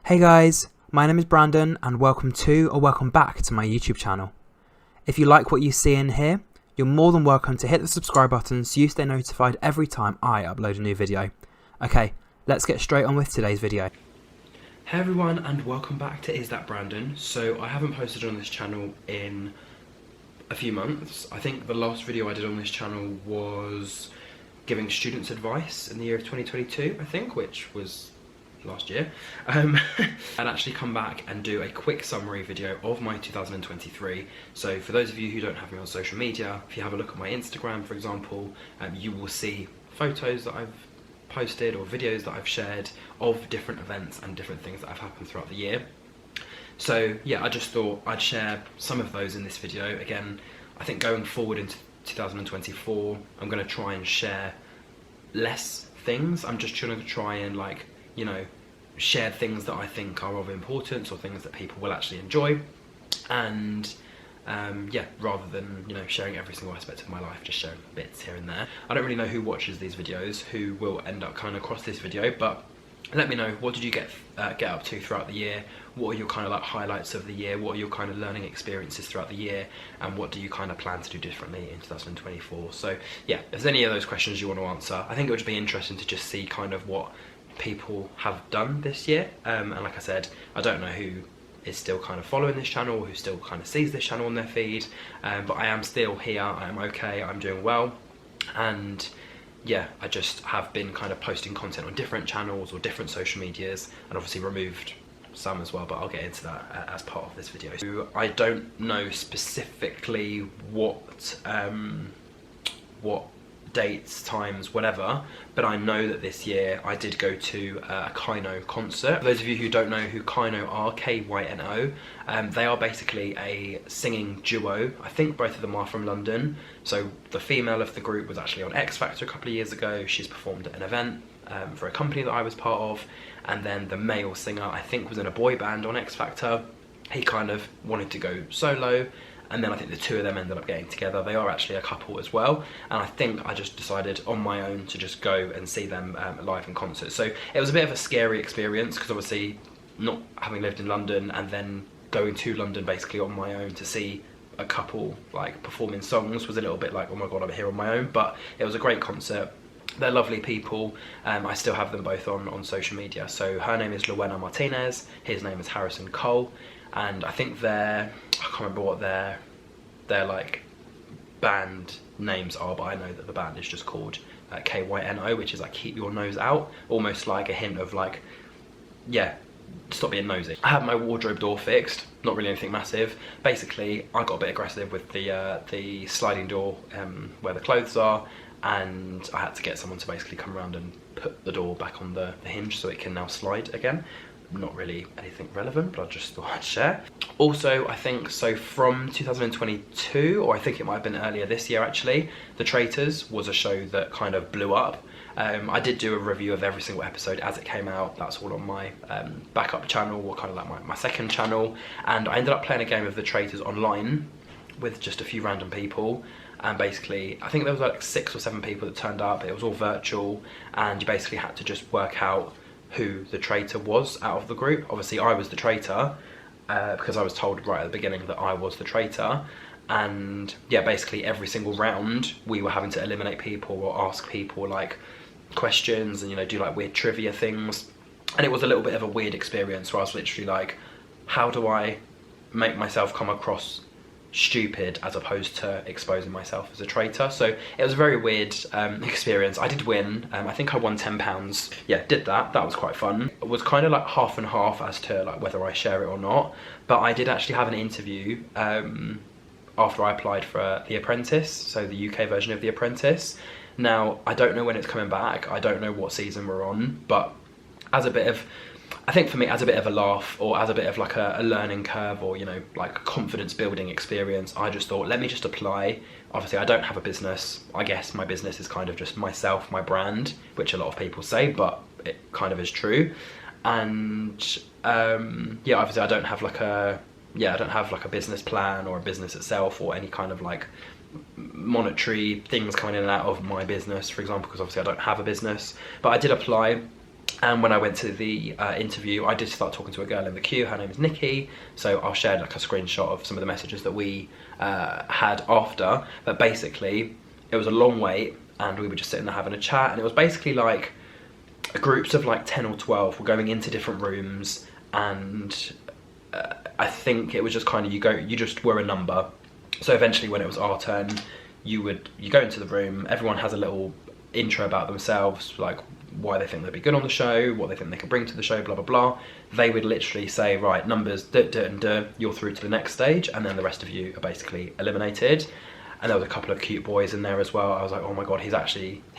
Hey guys, my name is Brandon and welcome to or welcome back to my YouTube channel. If you like what you see in here, you're more than welcome to hit the subscribe button so you stay notified every time I upload a new video. Okay, let's get straight on with today's video. Hey everyone and welcome back to Is That Brandon. So I haven't posted on this channel in a few months. I think the last video I did on this channel was giving students advice in the year of 2022, I think, which was last year. I'd actually come back and do a quick summary video of my 2023. So for those of you who don't have me on social media, if you have a look at my Instagram, for example, you will see photos that I've posted or videos that I've shared of different events and different things that have happened throughout the year. So yeah, I just thought I'd share some of those in this video. Again, I think going forward into 2024, I'm going to try and share less things. I'm just trying to try and, like, you know, share things that I think are of importance or things that people will actually enjoy, and yeah, rather than, you know, sharing every single aspect of my life, just sharing bits here and there. I don't really know who watches these videos, who will end up coming across this video, but let me know, what did you get up to throughout the year? What are your kind of like highlights of the year? What are your kind of learning experiences throughout the year? And what do you kind of plan to do differently in 2024? So yeah, if there's any of those questions you want to answer, I think it would be interesting to just see kind of what people have done this year. And like I said, I don't know who is still kind of following this channel, who still kind of sees this channel on their feed, but I am still here, I am okay, I'm doing well, and yeah, I just have been kind of posting content on different channels or different social medias, and obviously removed some as well, but I'll get into that as part of this video. So I don't know specifically what dates, times, whatever, but I know that this year I did go to a Kyno concert. For those of you who don't know who Kyno are, K-Y-N-O, they are basically a singing duo. I think both of them are from London. So the female of the group was actually on X Factor a couple of years ago. She's performed at an event for a company that I was part of, and then the male singer, I think, was in a boy band on X Factor. He kind of wanted to go solo, and then I think the two of them ended up getting together. They are actually a couple as well, and I think I just decided on my own to just go and see them live in concert. So it was a bit of a scary experience, because obviously not having lived in London and then going to London basically on my own to see a couple like performing songs was a little bit like, oh my god, I'm here on my own. But it was a great concert. They're lovely people. I still have them both on social media. So her name is Luena Martinez, his name is Harrison Cole, and I think I can't remember what their like band names are, but I know that the band is just called KYNO, which is like keep your nose out, almost like a hint of like, yeah, stop being nosy. I had my wardrobe door fixed, not really anything massive. Basically, I got a bit aggressive with the sliding door where the clothes are, and I had to get someone to basically come around and put the door back on the hinge so it can now slide again. Not really anything relevant, but I just thought I'd share. Also, I think, so from 2022, or I think it might have been earlier this year actually, The Traitors was a show that kind of blew up. I did do a review of every single episode as it came out. That's all on my backup channel, or kind of like my second channel, and I ended up playing a game of The Traitors online with just a few random people. And basically, I think there was like 6 or 7 people that turned up. It was all virtual, and you basically had to just work out who the traitor was out of the group. Obviously I was the traitor because I was told right at the beginning that I was the traitor, and yeah, basically every single round we were having to eliminate people or ask people like questions and, you know, do like weird trivia things. And it was a little bit of a weird experience where I was literally like, how do I make myself come across stupid as opposed to exposing myself as a traitor? So it was a very weird experience. I did win. I think I won £10. Yeah, did that. That was quite fun. It was kind of like half and half as to like whether I share it or not, but I did actually have an interview after I applied for The Apprentice, so the UK version of The Apprentice. Now, I don't know when it's coming back. I don't know what season we're on, but as a bit of, I think for me, as a bit of a laugh, or as a bit of like a learning curve, or, you know, like a confidence building experience, I just thought, let me just apply. Obviously I don't have a business. I guess my business is kind of just myself, my brand, which a lot of people say, but it kind of is true. And yeah, obviously I don't have like a business plan or a business itself, or any kind of like monetary things coming in and out of my business, for example, because obviously I don't have a business. But I did apply. And when I went to the interview, I did start talking to a girl in the queue. Her name is Nikki. So I'll share like a screenshot of some of the messages that we had after. But basically, it was a long wait, and we were just sitting there having a chat. And it was basically like groups of like 10 or 12 were going into different rooms, and I think it was just kind of you just were a number. So eventually, when it was our turn, you go into the room. Everyone has a little intro about themselves, like why they think they'd be good on the show, what they think they can bring to the show, blah blah blah. They would literally say, right, numbers duh, duh, and duh, you're through to the next stage, and then the rest of you are basically eliminated. And there was a couple of cute boys in there as well. I was like, oh my god, he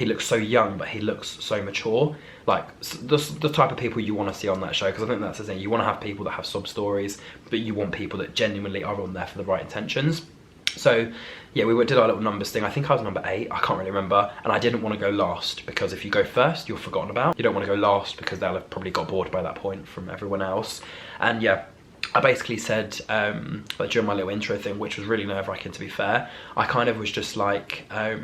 looks so young, but he looks so mature. Like the type of people you want to see on that show, because I think that's the thing. You want to have people that have sub stories, but you want people that genuinely are on there for the right intentions. So yeah, we did our little numbers thing. I think I was number 8, I can't really remember. And I didn't want to go last, because if you go first, you're forgotten about. You don't want to go last because they'll have probably got bored by that point from everyone else. And yeah, I basically said, like during my little intro thing, which was really nerve-wracking to be fair, I kind of was just like, I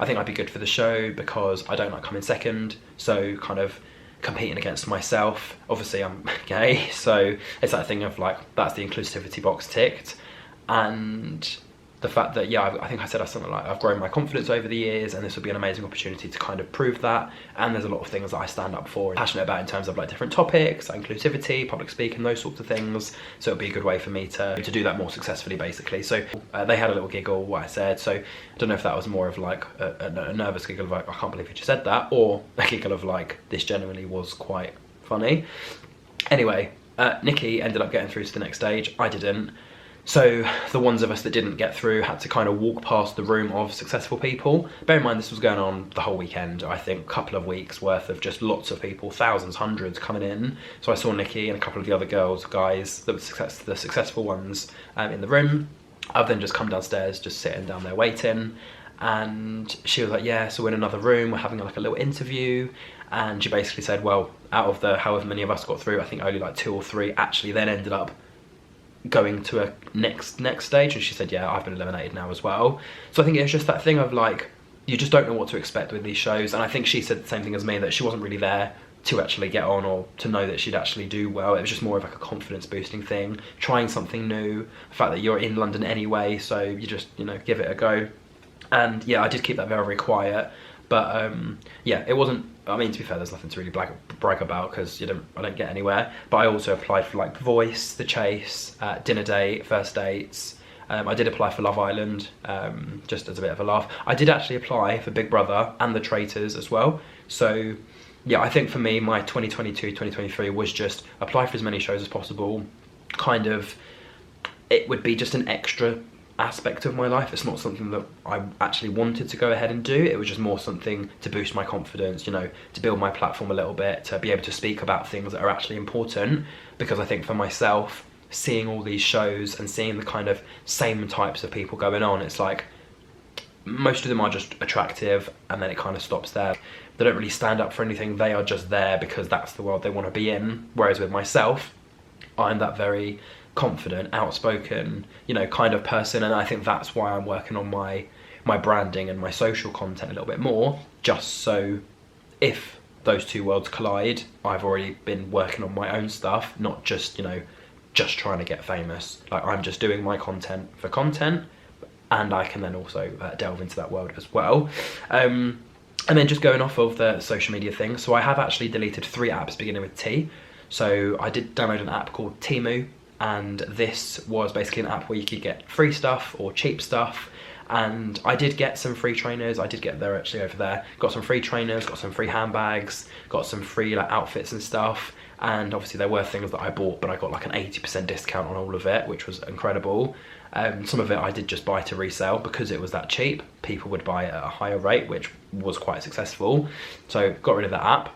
think I'd be good for the show because I don't like coming second. So kind of competing against myself. Obviously I'm gay, so it's that thing of like, that's the inclusivity box ticked. And the fact that, yeah, I think I said something like, I've grown my confidence over the years, and this would be an amazing opportunity to kind of prove that. And there's a lot of things that I stand up for and passionate about in terms of like different topics, inclusivity, public speaking, those sorts of things. So it'd be a good way for me to do that more successfully, basically. So they had a little giggle what I said. So I don't know if that was more of like a nervous giggle of like, I can't believe you just said that, or a giggle of like, this genuinely was quite funny. Anyway, Nikki ended up getting through to the next stage. I didn't. So the ones of us that didn't get through had to kind of walk past the room of successful people. Bear in mind, this was going on the whole weekend. I think a couple of weeks worth of just lots of people, thousands, hundreds coming in. So I saw Nikki and a couple of the other guys that were the successful ones in the room. I've then just come downstairs, just sitting down there waiting. And she was like, yeah, so we're in another room, we're having like a little interview. And she basically said, well, out of the however many of us got through, I think only like 2 or 3 actually then ended up going to a next stage. And she said, yeah, I've been eliminated now as well. So I think it's just that thing of like, you just don't know what to expect with these shows. And I think she said the same thing as me, that she wasn't really there to actually get on or to know that she'd actually do well. It was just more of like a confidence boosting thing, trying something new, the fact that you're in London anyway, so you just, you know, give it a go. And yeah, I did keep that very, very quiet. But yeah, it wasn't, I mean, to be fair, there's nothing to really brag about, because I don't get anywhere. But I also applied for like The Voice, The Chase, Dinner Date, First Dates. I did apply for Love Island, just as a bit of a laugh. I did actually apply for Big Brother and The Traitors as well. So yeah, I think for me, my 2022, 2023 was just apply for as many shows as possible. Kind of, it would be just an extra aspect of my life. It's not something that I actually wanted to go ahead and do. It was just more something to boost my confidence, you know, to build my platform a little bit, to be able to speak about things that are actually important. Because I think for myself, seeing all these shows and seeing the kind of same types of people going on, it's like most of them are just attractive, and then it kind of stops there. They don't really stand up for anything. They are just there because that's the world they want to be in. Whereas with myself, I'm that very confident, outspoken, you know, kind of person. And I think that's why I'm working on my branding and my social content a little bit more, just so if those two worlds collide, I've already been working on my own stuff, not just, you know, just trying to get famous. Like, I'm just doing my content for content, and I can then also delve into that world as well. And then just going off of the social media thing, so I have actually deleted 3 apps beginning with T. So I did download an app called Temu, and this was basically an app where you could get free stuff or cheap stuff. And I did get some free trainers. I did get there actually over there. Got some free trainers, got some free handbags, got some free like outfits and stuff. And obviously there were things that I bought, but I got like an 80% discount on all of it, which was incredible. Some of it I did just buy to resell because it was that cheap. People would buy it at a higher rate, which was quite successful. So got rid of that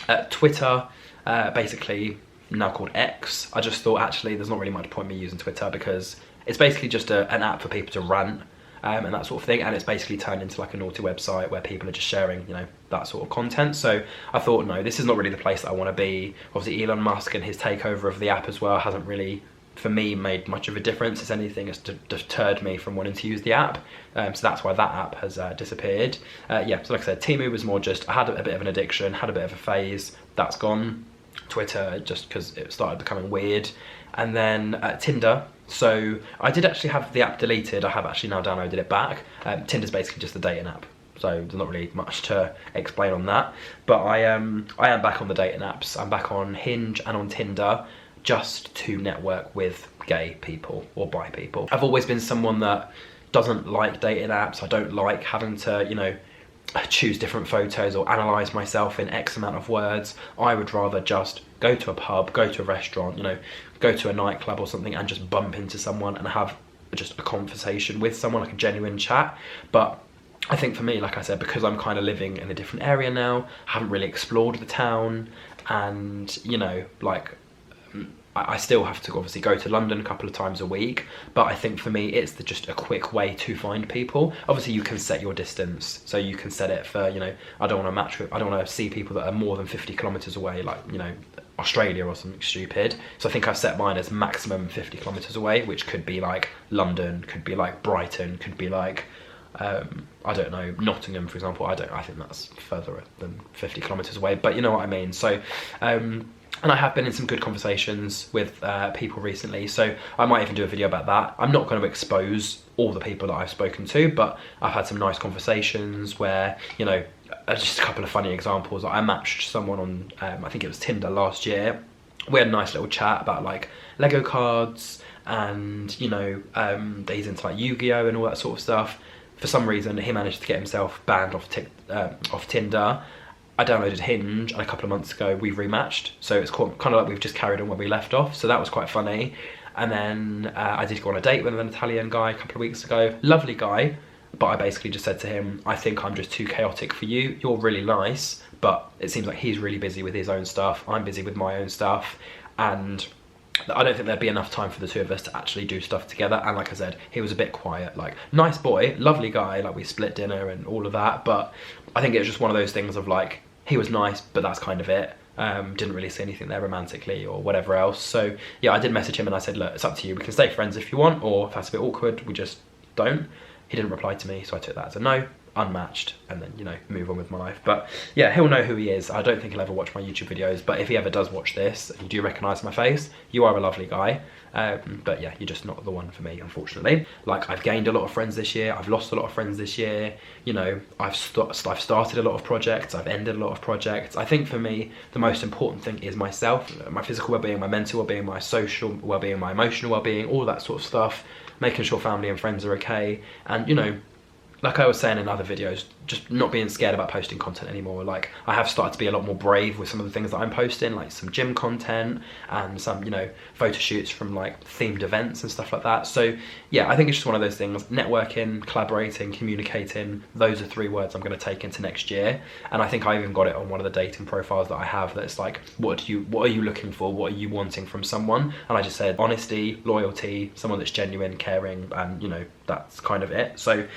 app. Twitter, basically now called X. I just thought actually there's not really much point me using Twitter, because it's basically just an app for people to rant and that sort of thing, and it's basically turned into like a naughty website where people are just sharing, you know, that sort of content. So I thought, no, this is not really the place that I want to be. Obviously Elon Musk and his takeover of the app as well hasn't really, for me, made much of a difference. If anything, it's deterred me from wanting to use the app. So that's why that app has disappeared. Yeah, so like I said, Temu was more just, I had a bit of an addiction, had a bit of a phase, that's gone. Twitter, just because it started becoming weird. And then Tinder. So I did actually have the app deleted. I have actually now downloaded it back. Tinder's basically just a dating app, so there's not really much to explain on that. But I am back on the dating apps. I'm back on Hinge and on Tinder, just to network with gay people or bi people. I've always been someone that doesn't like dating apps. I don't like having to, you know, choose different photos or analyse myself in X amount of words. I would rather just go to a pub, go to a restaurant, you know, go to a nightclub or something and just bump into someone and have just a conversation with someone, like a genuine chat. But I think for me, like I said, because I'm kind of living in a different area now, I haven't really explored the town, and, you know, like, I still have to obviously go to London a couple of times a week, but I think for me it's just a quick way to find people. Obviously you can set your distance, so you can set it for, you know, I don't want to see people that are more than 50 kilometers away, like, you know, Australia or something stupid. So I think I've set mine as maximum 50 kilometers away, which could be like London, could be like Brighton, could be like I don't know, Nottingham, for example. I think that's further than 50 kilometers away, but you know what I mean. So and I have been in some good conversations with people recently, so I might even do a video about that. I'm not going to expose all the people that I've spoken to, but I've had some nice conversations where, you know, just a couple of funny examples. I matched someone on, I think it was Tinder last year. We had a nice little chat about like Lego cards, and, you know, he's into like Yu-Gi-Oh and all that sort of stuff. For some reason, he managed to get himself banned off Tinder. I downloaded Hinge, and a couple of months ago we rematched, so it's kind of like we've just carried on where we left off, so that was quite funny. And then I did go on a date with an Italian guy a couple of weeks ago. Lovely guy, but I basically just said to him, I think I'm just too chaotic for you. You're really nice, but it seems like he's really busy with his own stuff, I'm busy with my own stuff, and I don't think there'd be enough time for the two of us to actually do stuff together. And like I said, he was a bit quiet. Like, nice boy, lovely guy, like we split dinner and all of that, but I think it was just one of those things of like, he was nice, but that's kind of it. Didn't really see anything there romantically or whatever else. So yeah, I did message him and I said, look, it's up to you. We can stay friends if you want, or if that's a bit awkward, we just don't. He didn't reply to me, so I took that as a no, unmatched, and then, you know, move on with my life. But yeah, he'll know who he is. I don't think he'll ever watch my YouTube videos, but if he ever does watch this and you do recognise my face, you are a lovely guy. But yeah, you're just not the one for me, unfortunately. Like, I've gained a lot of friends this year, I've lost a lot of friends this year, you know, I've started a lot of projects, I've ended a lot of projects. I think for me, the most important thing is myself, my physical well-being, my mental well-being, my social well-being, my emotional well-being, all that sort of stuff, making sure family and friends are okay, and, you know, like I was saying in other videos, just not being scared about posting content anymore. Like, I have started to be a lot more brave with some of the things that I'm posting, like some gym content and some, you know, photo shoots from like themed events and stuff like that. So yeah, I think it's just one of those things. Networking, collaborating, communicating, those are 3 words I'm going to take into next year. And I think I even got it on one of the dating profiles that I have, that's like, what are you looking for? What are you wanting from someone? And I just said honesty, loyalty, someone that's genuine, caring, and, you know, that's kind of it. So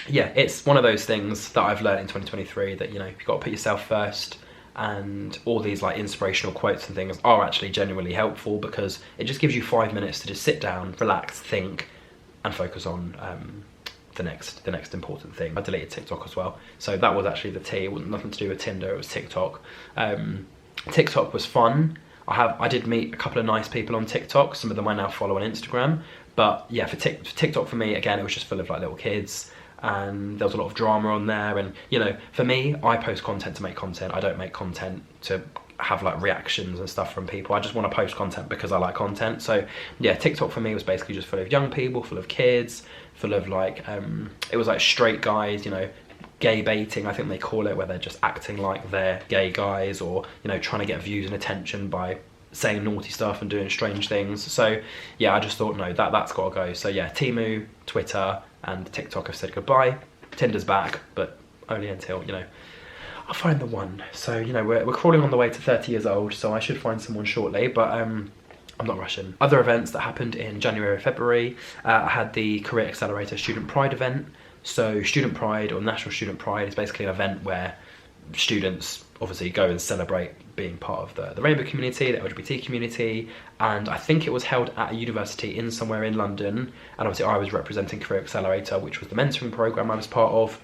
yeah, it's one of those things that I've learned in 2023, that, you know, you've got to put yourself first, and all these like inspirational quotes and things are actually genuinely helpful, because it just gives you 5 minutes to just sit down, relax, think, and focus on the next important thing. I deleted TikTok as well, so that was actually the T. It wasn't nothing to do with Tinder, it was TikTok. TikTok was fun. I did meet a couple of nice people on TikTok. Some of them I now follow on Instagram, but yeah, for TikTok for me, again, it was just full of like little kids, and there was a lot of drama on there. And, you know, for me, I post content to make content. I don't make content to have like reactions and stuff from people. I just want to post content because I like content. So yeah, TikTok for me was basically just full of young people, full of kids, full of like it was like straight guys, you know, gay baiting, I think they call it, where they're just acting like they're gay guys, or, you know, trying to get views and attention by saying naughty stuff and doing strange things. So yeah, I just thought, no, that's got to go. So yeah, Temu, Twitter, and TikTok have said goodbye. Tinder's back, but only until, you know, I'll find the one. So, you know, we're crawling on the way to 30 years old, so I should find someone shortly, but I'm not rushing. Other events that happened in January, February, I had the Career Accelerator Student Pride event. So Student Pride, or National Student Pride, is basically an event where students obviously go and celebrate being part of the rainbow community, the LGBT community, and I think it was held at a university in somewhere in London, and obviously I was representing Career Accelerator, which was the mentoring program I was part of.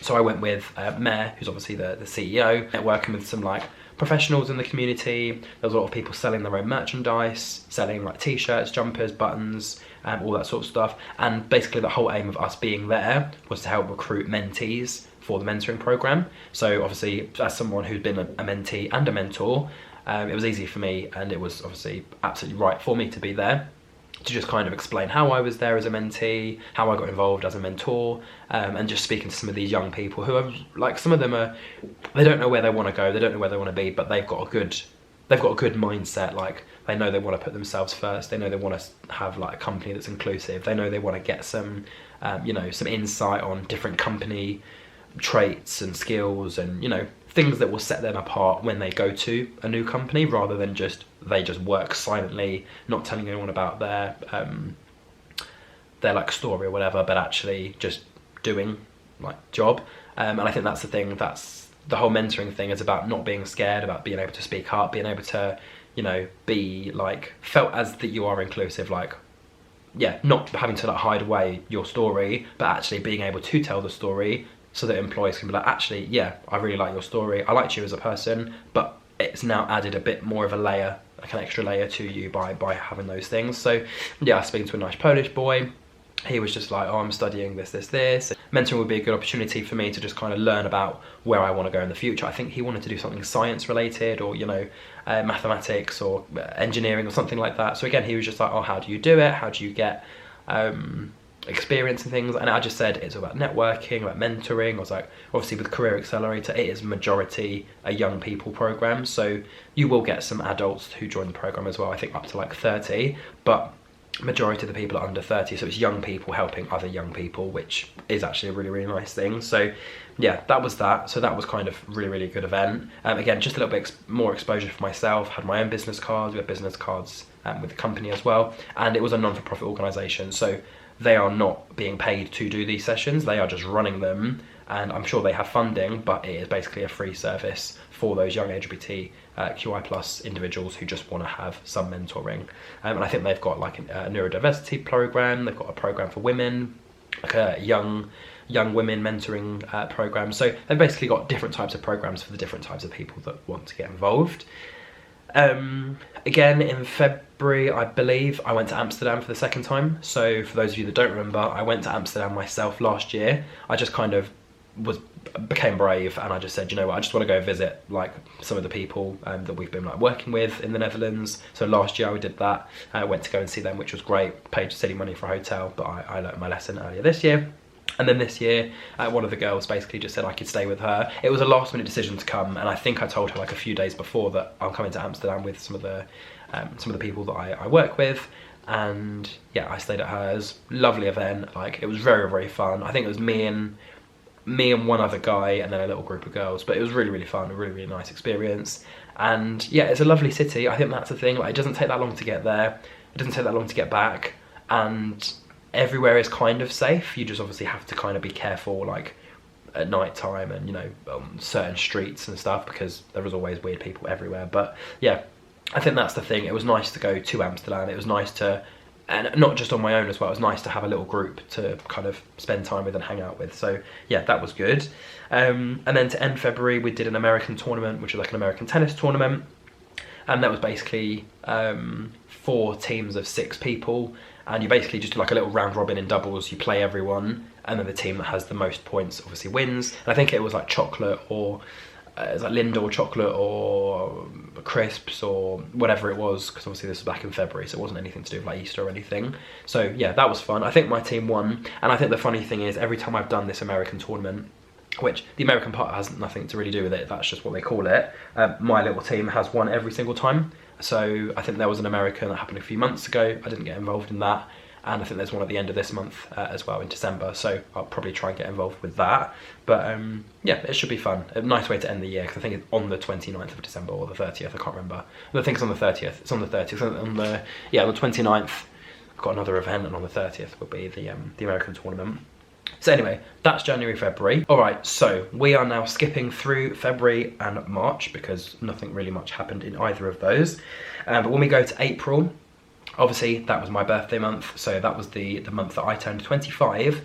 So I went with Mare, who's obviously the CEO, networking with some like professionals in the community. There was a lot of people selling their own merchandise, selling like t-shirts, jumpers, buttons, all that sort of stuff. And basically the whole aim of us being there was to help recruit mentees for the mentoring program. So obviously, as someone who'd been a mentee and a mentor, it was easy for me, and it was obviously absolutely right for me to be there, to just kind of explain how I was there as a mentee, how I got involved as a mentor, and just speaking to some of these young people who are like, some of them are, they don't know where they want to go, they don't know where they want to be, but they've got a good mindset. Like, they know they want to put themselves first, they know they want to have like a company that's inclusive, they know they want to get some you know, some insight on different company traits and skills, and you know, things that will set them apart when they go to a new company, rather than they just work silently, not telling anyone about their like story or whatever, but actually just doing like job. And I think that's the thing, that's the whole mentoring thing, is about not being scared, about being able to speak up, being able to, you know, be like felt as that you are inclusive, like, yeah, not having to like hide away your story, but actually being able to tell the story, so that employers can be like, actually, yeah, I really like your story, I liked you as a person, but it's now added a bit more of a layer, like an extra layer to you by having those things. So yeah, I was speaking to a nice Polish boy. He was just like, oh, I'm studying this. Mentoring would be a good opportunity for me to just kind of learn about where I want to go in the future. I think he wanted to do something science related, or, you know, mathematics or engineering or something like that. So again, he was just like, oh, how do you do it? How do you get experience and things? And I just said it's about networking, about mentoring. I was like, obviously with Career Accelerator, it is majority a young people program, so you will get some adults who join the program as well, I think up to like 30, but majority of the people are under 30, so it's young people helping other young people, which is actually a really, really nice thing. So yeah, that was that. So that was kind of really good event. Again, just a little bit more exposure for myself. Had my own business cards, we had business cards with the company as well, and it was a non-for-profit organisation, so they are not being paid to do these sessions, they are just running them, and I'm sure they have funding, but it is basically a free service for those young LGBTQI plus individuals who just want to have some mentoring. And I think they've got like a neurodiversity program, they've got a program for women, like a young women mentoring program. So they've basically got different types of programs for the different types of people that want to get involved. Again, in February, I believe, I went to Amsterdam for the second time. So for those of you that don't remember, I went to Amsterdam myself last year. I just kind of became brave, and I just said, you know what, I just want to go visit like some of the people that we've been like working with in the Netherlands. So last year I did that. I went to go and see them, which was great. Paid silly money for a hotel, but I learned my lesson earlier this year. And then this year, one of the girls basically just said I could stay with her. It was a last minute decision to come, and I think I told her like a few days before that I'm coming to Amsterdam with some of the people that I work with. And yeah, I stayed at hers. Lovely event. Like, it was very fun. I think it was me and one other guy, and then a little group of girls, but it was really fun, a really nice experience. And yeah, it's a lovely city. I think that's the thing, like, it doesn't take that long to get there, it doesn't take that long to get back, and everywhere is kind of safe. You just obviously have to kind of be careful, like at night time, and you know, certain streets and stuff, because there is always weird people everywhere. But yeah, I think that's the thing. It was nice to go to Amsterdam. It was nice to, and not just on my own as well, it was nice to have a little group to kind of spend time with and hang out with. So yeah, that was good. And then to end February, we did an American tournament, which was like an American tennis tournament. And that was basically 4 teams of 6 people. And you basically just do like a little round robin in doubles. You play everyone, and then the team that has the most points obviously wins. And I think it was like chocolate, or it was like Lindor chocolate, or crisps, or whatever it was, because obviously this was back in February, so it wasn't anything to do with like Easter or anything. So yeah, that was fun. I think my team won, and I think the funny thing is, every time I've done this American tournament, which the American part has nothing to really do with it, that's just what they call it, my little team has won every single time. So I think there was an American that happened a few months ago. I didn't get involved in that. And I think there's one at the end of this month as well, in December. So I'll probably try and get involved with that. But yeah, it should be fun. A nice way to end the year, because I think it's on the 29th of December or the 30th, I can't remember. I think it's on the 30th. It's on the 30th. On the 29th, I've got another event, and on the 30th will be the American tournament. So anyway, that's January, February. All right, so we are now skipping through February and March, because nothing really much happened in either of those. But when we go to April, obviously that was my birthday month, so that was the month that I turned 25.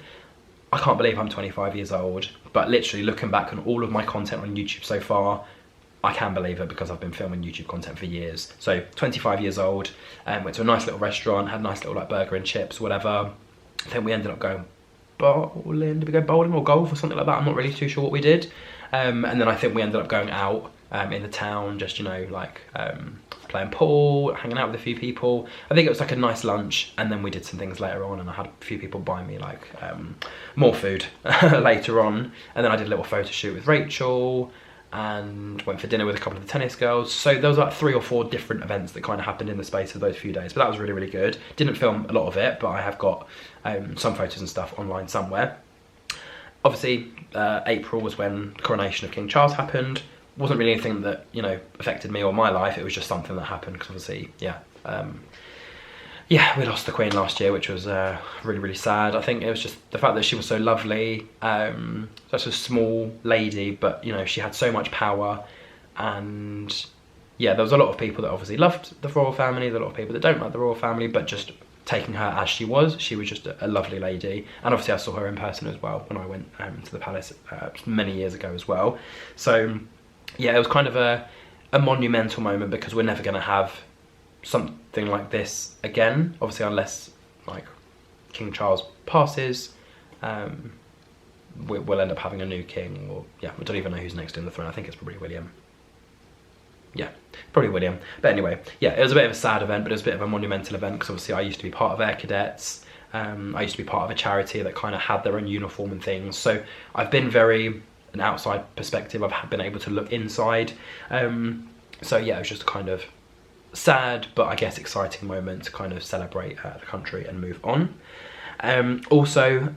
I can't believe I'm 25 years old, but literally looking back on all of my content on YouTube so far, I can believe it because I've been filming YouTube content for years. So 25 years old, went to a nice little restaurant, had a nice little like burger and chips, whatever. Then we ended up going bowling. Did we go bowling or golf or something like that? I'm not really too sure what we did. And then I think we ended up going out in the town, just, you know, like playing pool, hanging out with a few people. I think it was like a nice lunch, and then we did some things later on, and I had a few people buy me like more food later on. And then I did a little photo shoot with Rachel, and went for dinner with a couple of the tennis girls. So there was like 3 or 4 different events that kind of happened in the space of those few days, but that was really, really good. Didn't film a lot of it, but I have got some photos and stuff online somewhere. Obviously, April was when the coronation of King Charles happened. Wasn't really anything that, you know, affected me or my life. It was just something that happened because obviously, yeah, we lost the Queen last year, which was really, really sad. I think it was just the fact that she was so lovely, such a small lady, but, you know, she had so much power. And yeah, there was a lot of people that obviously loved the royal family, there's a lot of people that don't like the royal family, but just taking her as she was just a lovely lady. And obviously I saw her in person as well when I went to the palace many years ago as well. So yeah, it was kind of a monumental moment, because we're never going to have something like this again, obviously, unless like King Charles passes. We'll end up having a new king, or yeah, we don't even know who's next in the throne. I think it's probably William. Yeah, probably William. But anyway, yeah, it was a bit of a sad event, but it was a bit of a monumental event, because obviously I used to be part of Air Cadets. I used to be part of a charity that kind of had their own uniform and things. So I've been very an outside perspective. I've been able to look inside. So yeah, it was just kind of sad, but I guess exciting moment to kind of celebrate the country and move on. Also,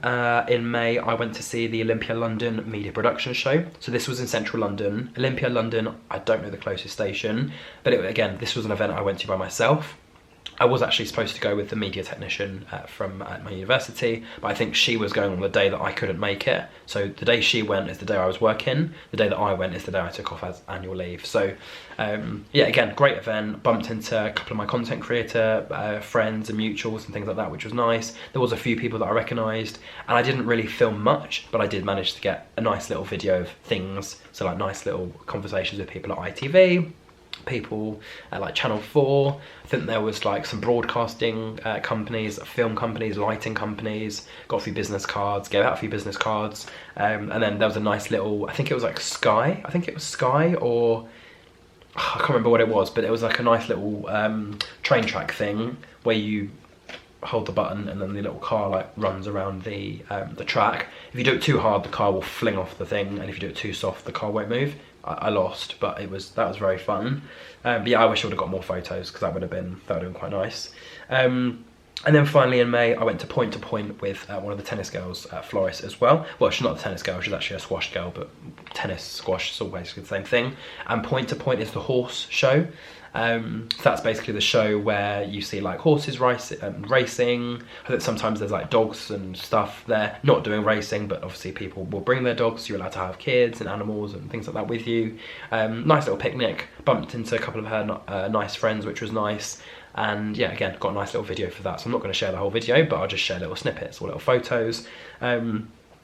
in May, I went to see the Olympia London Media Production Show. So this was in central London. Olympia London, I don't know the closest station, but again, this was an event I went to by myself. I was actually supposed to go with the media technician from my university, but I think she was going on the day that I couldn't make it. So the day she went is the day I was working. The day that I went is the day I took off as annual leave. So yeah, again, great event. Bumped into a couple of my content creator friends and mutuals and things like that, which was nice. There was a few people that I recognised, and I didn't really film much, but I did manage to get a nice little video of things. So like nice little conversations with people at ITV, people like Channel 4. I think there was like some broadcasting companies, film companies, lighting companies. Got a few business cards, gave out a few business cards, and then there was a nice little, I think it was like Sky, I think it was Sky, or I can't remember what it was, but it was like a nice little train track thing where you hold the button and then the little car like runs around the track. If you do it too hard, the car will fling off the thing, and if you do it too soft, the car won't move. I lost, but that was very fun. But yeah, I wish I would have got more photos, because that would have been quite nice. And then finally in May, I went to Point with one of the tennis girls, Floris, as well. Well, she's not a tennis girl, she's actually a squash girl, but tennis, squash, it's all basically the same thing. And Point is the horse show. So that's basically the show where you see like horses racing. I think sometimes there's like dogs and stuff there, not doing racing, but obviously people will bring their dogs. So you're allowed to have kids and animals and things like that with you. Nice little picnic. Bumped into a couple of her nice friends, which was nice. And yeah, again, got a nice little video for that. So I'm not going to share the whole video, but I'll just share little snippets or little photos.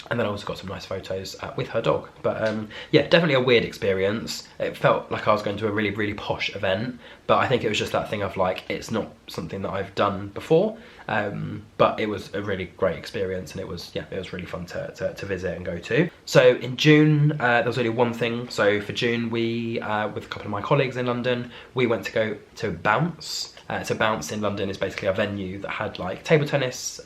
And then I also got some nice photos with her dog. But yeah, definitely a weird experience. It felt like I was going to a really, really posh event, but I think it was just that thing of like, it's not something that I've done before. But it was a really great experience, and it was really fun to visit and go to. So in June, there was only one thing. So for June, we, with a couple of my colleagues in London, we went to go to Bounce. So Bounce in London is basically a venue that had like table tennis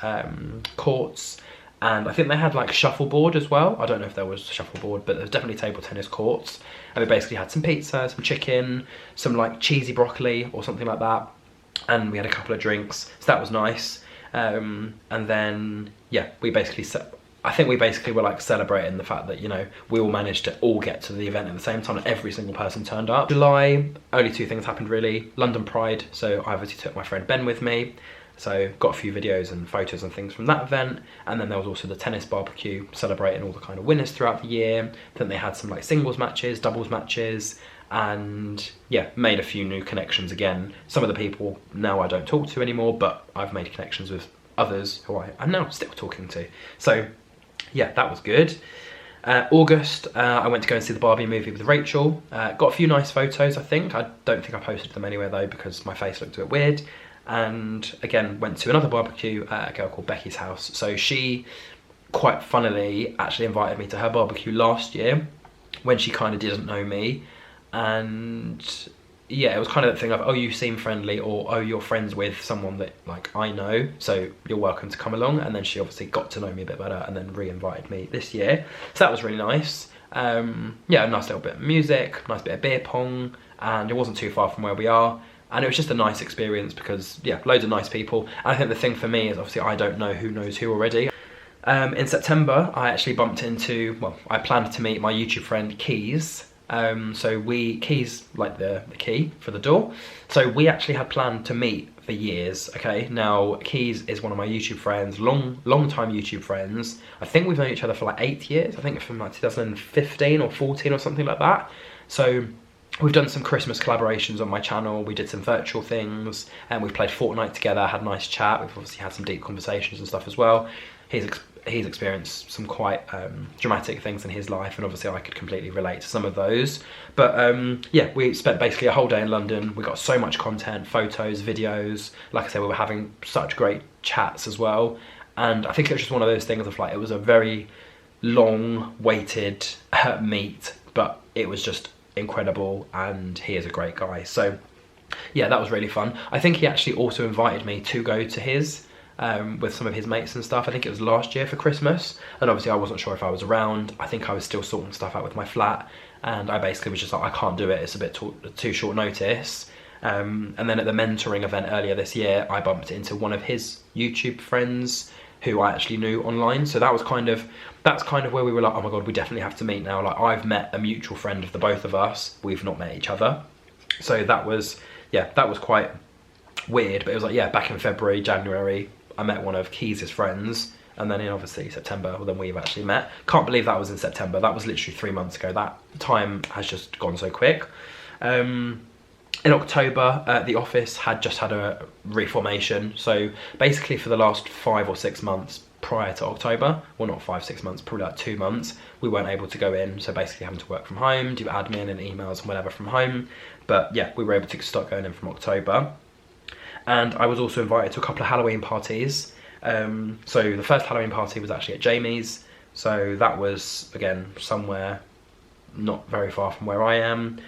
courts, and I think they had like shuffleboard as well. I don't know if there was shuffleboard, but there was definitely table tennis courts. And we basically had some pizza, some chicken, some like cheesy broccoli or something like that. And we had a couple of drinks, so that was nice. And then, yeah, I think we basically were like celebrating the fact that, you know, we all managed to all get to the event at the same time, and every single person turned up. July, only 2 things happened really. London Pride, so I obviously took my friend Ben with me. So got a few videos and photos and things from that event. And then there was also the tennis barbecue, celebrating all the kind of winners throughout the year. Then they had some like singles matches, doubles matches, and yeah, made a few new connections again. Some of the people now I don't talk to anymore, but I've made connections with others who I'm now still talking to. So yeah, that was good. August, I went to go and see the Barbie movie with Rachel. Got a few nice photos, I think. I don't think I posted them anywhere though because my face looked a bit weird. And again, went to another barbecue at a girl called Becky's house. So she, quite funnily, actually invited me to her barbecue last year when she kind of didn't know me. And yeah, it was kind of the thing of, oh, you seem friendly, or oh, you're friends with someone that like I know, so you're welcome to come along. And then she obviously got to know me a bit better and then re-invited me this year. So that was really nice. Yeah, a nice little bit of music, nice bit of beer pong, and it wasn't too far from where we are. And it was just a nice experience because, yeah, loads of nice people. And I think the thing for me is obviously I don't know who knows who already. In September, I actually bumped into, well, I planned to meet my YouTube friend Keys. Keys, like the key for the door. So we actually had planned to meet for years, okay? Now, Keys is one of my YouTube friends, long time YouTube friends. I think we've known each other for like 8 years. I think from like 2015 or 14 or something like that. So we've done some Christmas collaborations on my channel. We did some virtual things, and we've played Fortnite together, had a nice chat. We've obviously had some deep conversations and stuff as well. He's experienced some quite dramatic things in his life, and obviously I could completely relate to some of those. But yeah, we spent basically a whole day in London. We got so much content, photos, videos. Like I said, we were having such great chats as well. And I think it was just one of those things of like, it was a very long-waited meet, but it was just incredible, and he is a great guy. So yeah, that was really fun. I think he actually also invited me to go to his with some of his mates and stuff. I think it was last year for Christmas, and obviously I wasn't sure if I was around. I think I was still sorting stuff out with my flat, and I basically was just like, I can't do it, it's a bit too short notice. And then at the mentoring event earlier this year, I bumped into one of his YouTube friends who I actually knew online. So that's kind of where we were like, oh my god, we definitely have to meet now. Like, I've met a mutual friend of the both of us, we've not met each other. So that was, yeah, that was quite weird. But it was like, yeah, back in February, January, I met one of Keys' friends, and then in obviously September, well, then we've actually met. Can't believe that was in September. That was literally 3 months ago. That time has just gone so quick. In October, the office had just had a reformation. So basically for the last 5 or 6 months prior to October, well, not 5, 6 months, probably like 2 months, we weren't able to go in. So basically having to work from home, do admin and emails and whatever from home. But yeah, we were able to start going in from October. And I was also invited to a couple of Halloween parties. So the first Halloween party was actually at Jamie's. So that was, again, somewhere not very far from where I am.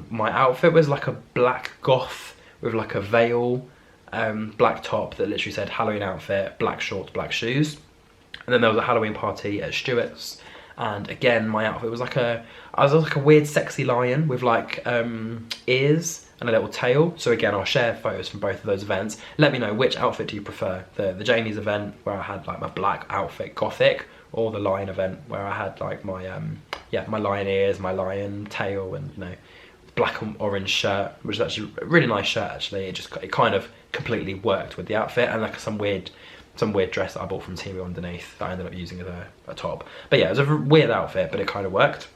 My outfit was like a black goth with like a veil, black top that literally said Halloween outfit, black shorts, black shoes. And then there was a Halloween party at Stewart's, and again my outfit was like I was like a weird sexy lion with like ears and a little tail. So again, I'll share photos from both of those events. Let me know, which outfit do you prefer? The Jamie's event where I had like my black outfit gothic, or the lion event where I had like my yeah, my lion ears, my lion tail, and you know, black and orange shirt, which is actually a really nice shirt actually. It kind of completely worked with the outfit, and like some weird dress that I bought from Temu underneath that I ended up using as a top. But yeah, it was a weird outfit, but it kind of worked.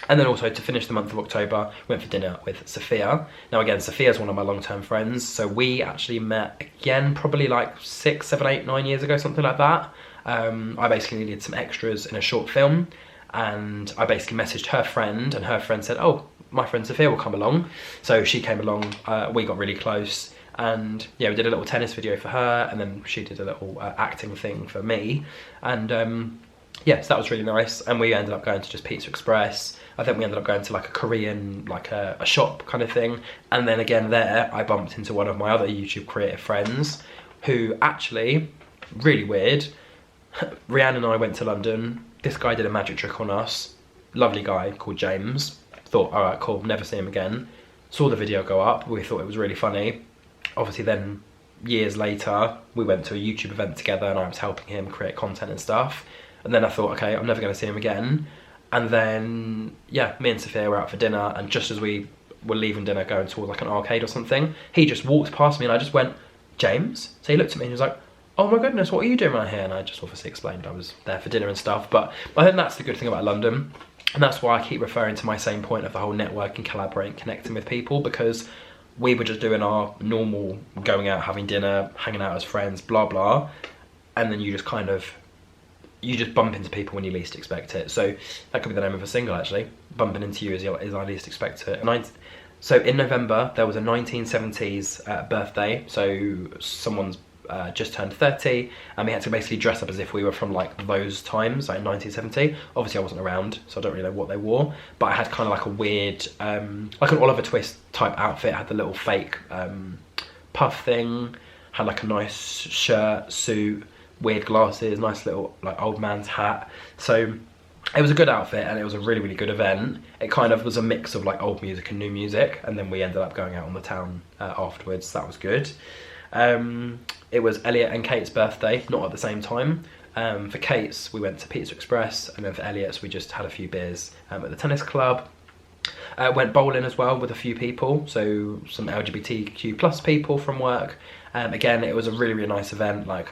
And then also to finish the month of October, went for dinner with Sophia. Now again, Sophia's one of my long-term friends, so we actually met again probably like 6, 7, 8, 9 years ago, something like that. I basically needed some extras in a short film, and I basically messaged her friend, and her friend said, oh, my friend Sophia will come along. So she came along, we got really close, and yeah, we did a little tennis video for her, and then she did a little acting thing for me. And yeah, so that was really nice, and we ended up going to just Pizza Express. I think we ended up going to like a Korean, like a shop kind of thing. And then again there, I bumped into one of my other YouTube creative friends who actually, really weird, Rihanna and I went to London. This guy did a magic trick on us. Lovely guy called James. Thought, all right, cool, never see him again. Saw the video go up, we thought it was really funny. Obviously then, years later, we went to a YouTube event together and I was helping him create content and stuff. And then I thought, okay, I'm never gonna see him again. And then, yeah, me and Sophia were out for dinner, and just as we were leaving dinner going towards like an arcade or something, he just walked past me and I just went, James? So he looked at me and he was like, oh my goodness, what are you doing right here? And I just obviously explained I was there for dinner and stuff. But I think that's the good thing about London. And that's why I keep referring to my same point of the whole networking, collaborating, connecting with people, because we were just doing our normal going out, having dinner, hanging out as friends, blah, blah. And then you just kind of you just bump into people when you least expect it. So that could be the name of a single, actually. Bumping into you as I least expect it. So in November, there was a 1970s birthday. So someone's just turned 30, and we had to basically dress up as if we were from like those times, like 1970. Obviously I wasn't around, so I don't really know what they wore, but I had kind of like a weird, like an Oliver Twist type outfit. I had the little fake puff thing, had like a nice shirt, suit, weird glasses, nice little like old man's hat. So it was a good outfit, and it was a really, really good event. It kind of was a mix of like old music and new music, and then we ended up going out on the town afterwards. So that was good. It was Elliot and Kate's birthday, not at the same time. For Kate's, we went to Pizza Express, and then for Elliot's, we just had a few beers at the tennis club. Went bowling as well with a few people, so some LGBTQ plus people from work. Again, it was a really, really nice event. Like,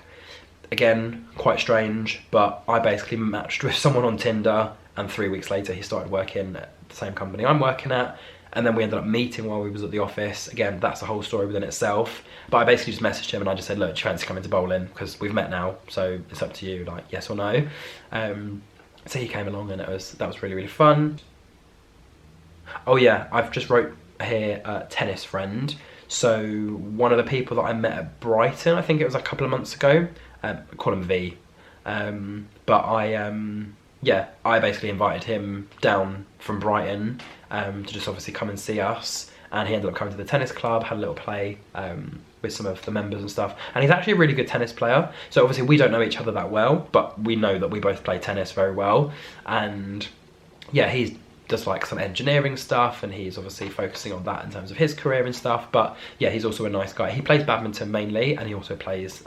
again, quite strange, but I basically matched with someone on Tinder, and 3 weeks later he started working at the same company I'm working at. And then we ended up meeting while we was at the office. Again, that's a whole story within itself. But I basically just messaged him and I just said, look, do you fancy coming to bowling? Because we've met now, so it's up to you, like, yes or no. So he came along, and that was really, really fun. Oh yeah, I've just wrote here, tennis friend. So one of the people that I met at Brighton, I think it was a couple of months ago, I call him V. But I basically invited him down from Brighton to just obviously come and see us, and he ended up coming to the tennis club, had a little play with some of the members and stuff, and he's actually a really good tennis player. So obviously we don't know each other that well, but we know that we both play tennis very well. And yeah, he does like some engineering stuff, and he's obviously focusing on that in terms of his career and stuff. But yeah, he's also a nice guy. He plays badminton mainly, and he also plays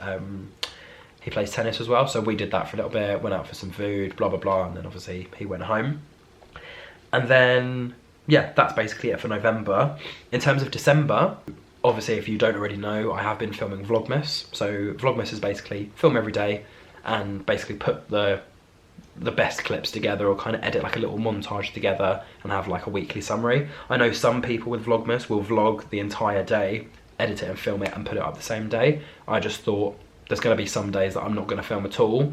tennis as well. So we did that for a little bit, went out for some food, blah blah blah, and then obviously he went home. And then yeah, that's basically it for November. In terms of December, obviously if you don't already know, I have been filming Vlogmas. So Vlogmas is basically film every day and basically put the best clips together, or kind of edit like a little montage together and have like a weekly summary. I know some people with Vlogmas will vlog the entire day, edit it and film it and put it up the same day. I just thought there's going to be some days that I'm not going to film at all,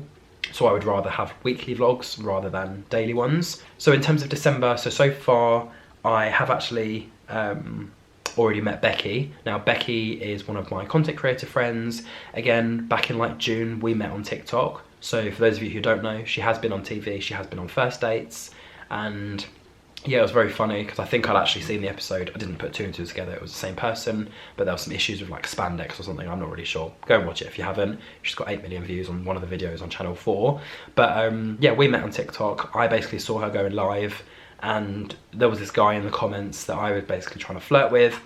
so I would rather have weekly vlogs rather than daily ones. So in terms of December, so far I have actually already met Becky. Now Becky is one of my content creator friends. Again, back in like June, we met on TikTok. So for those of you who don't know, she has been on TV, she has been on First Dates, and yeah, it was very funny because I think I'd actually seen the episode. I didn't put two and two together, it was the same person, but there were some issues with like spandex or something, I'm not really sure. Go and watch it if you haven't. She's got 8 million views on one of the videos on Channel 4. But yeah, we met on TikTok. I basically saw her going live, and there was this guy in the comments that I was basically trying to flirt with.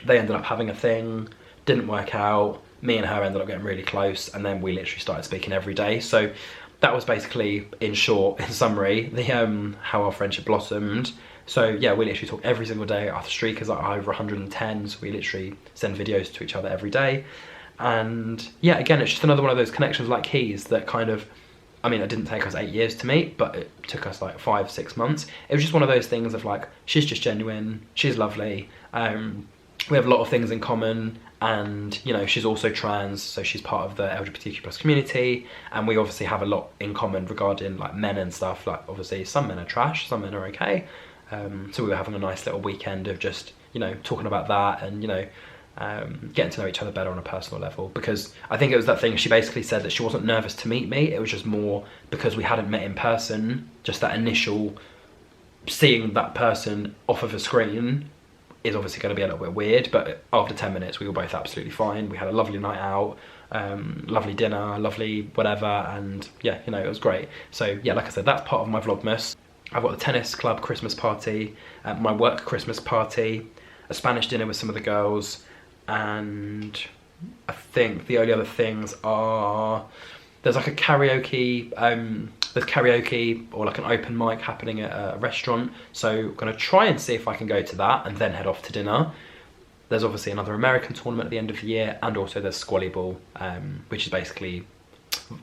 They ended up having a thing, didn't work out. Me and her ended up getting really close, and then we literally started speaking every day. So that was basically, in short, in summary, the how our friendship blossomed. So yeah, we literally talk every single day. Our streak is like over 110, so we literally send videos to each other every day. And yeah, again, it's just another one of those connections like keys that kind of, I mean, it didn't take us 8 years to meet, but it took us like 5-6 months. It was just one of those things of like, she's just genuine, she's lovely, we have a lot of things in common, and you know, she's also trans, so she's part of the LGBTQ plus community, and we obviously have a lot in common regarding like men and stuff. Like obviously some men are trash, some men are okay. So we were having a nice little weekend of just, you know, talking about that, and you know, getting to know each other better on a personal level. Because I think it was that thing, she basically said that she wasn't nervous to meet me, it was just more because we hadn't met in person, just that initial seeing that person off of a screen is obviously going to be a little bit weird, but after 10 minutes we were both absolutely fine. We had a lovely night out, lovely dinner, lovely whatever, and yeah, you know, it was great. So yeah, like I said, that's part of my Vlogmas. I've got the tennis club Christmas party, my work Christmas party, a Spanish dinner with some of the girls, and I think the only other things are, there's like a karaoke, there's karaoke or like an open mic happening at a restaurant, so I'm gonna try and see if I can go to that and then head off to dinner. There's obviously another American tournament at the end of the year, and also there's squally ball, which is basically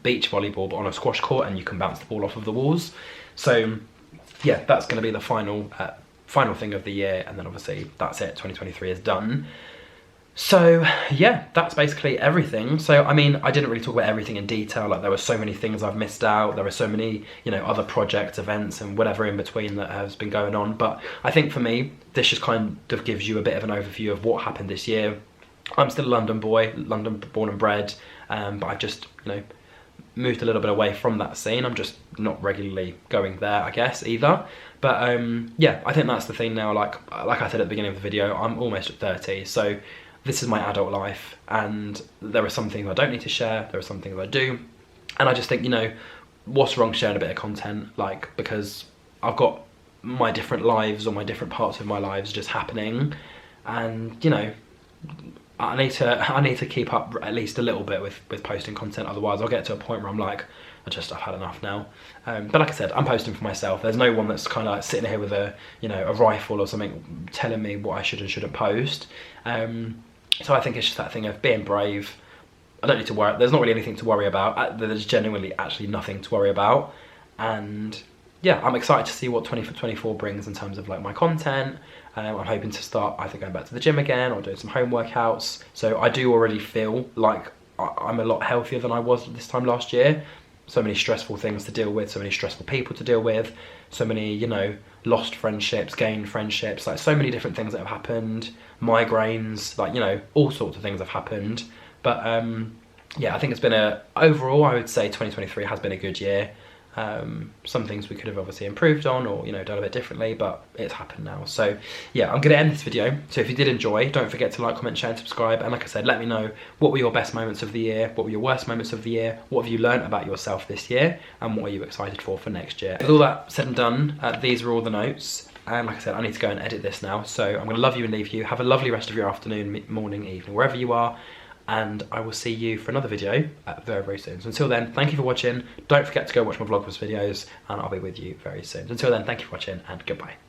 beach volleyball but on a squash court, and you can bounce the ball off of the walls. So yeah, that's gonna be the final thing of the year, and then obviously that's it, 2023 is done. So yeah, that's basically everything. So I mean, I didn't really talk about everything in detail. Like there were so many things I've missed out. There were so many, you know, other projects, events and whatever in between that has been going on. But I think for me, this just kind of gives you a bit of an overview of what happened this year. I'm still a London boy, London born and bred, but I've just, you know, moved a little bit away from that scene. I'm just not regularly going there, I guess, either. But yeah, I think that's the thing now. Like I said at the beginning of the video, I'm almost at 30, so this is my adult life, and there are some things I don't need to share, there are some things I do, and I just think, you know, what's wrong sharing a bit of content, like, because I've got my different lives, or my different parts of my lives just happening, and, you know, I need to keep up at least a little bit with posting content, otherwise I'll get to a point where I'm like, I've had enough now. But like I said, I'm posting for myself. There's no one that's kind of like sitting here with a, you know, a rifle or something telling me what I should and shouldn't post. So I think it's just that thing of being brave. I don't need to worry, there's not really anything to worry about. There's genuinely actually nothing to worry about. And yeah, I'm excited to see what 2024 brings in terms of like my content. I'm hoping to start either going back to the gym again or doing some home workouts. So I do already feel like I'm a lot healthier than I was this time last year. So many stressful things to deal with, so many stressful people to deal with, so many, you know, lost friendships, gained friendships, like so many different things that have happened, migraines, like, you know, all sorts of things have happened. But yeah, I think it's been overall, I would say 2023 has been a good year. Some things we could have obviously improved on or, you know, done a bit differently, but it's happened now. So yeah, I'm going to end this video. So if you did enjoy, don't forget to like, comment, share and subscribe. And like I said, let me know what were your best moments of the year, what were your worst moments of the year, what have you learned about yourself this year, and what are you excited for next year. With all that said and done, these are all the notes. And like I said, I need to go and edit this now. So I'm going to love you and leave you. Have a lovely rest of your afternoon, morning, evening, wherever you are. And I will see you for another video very, very soon. So until then, thank you for watching. Don't forget to go watch my Vlogmas videos, and I'll be with you very soon. Until then, thank you for watching, and goodbye.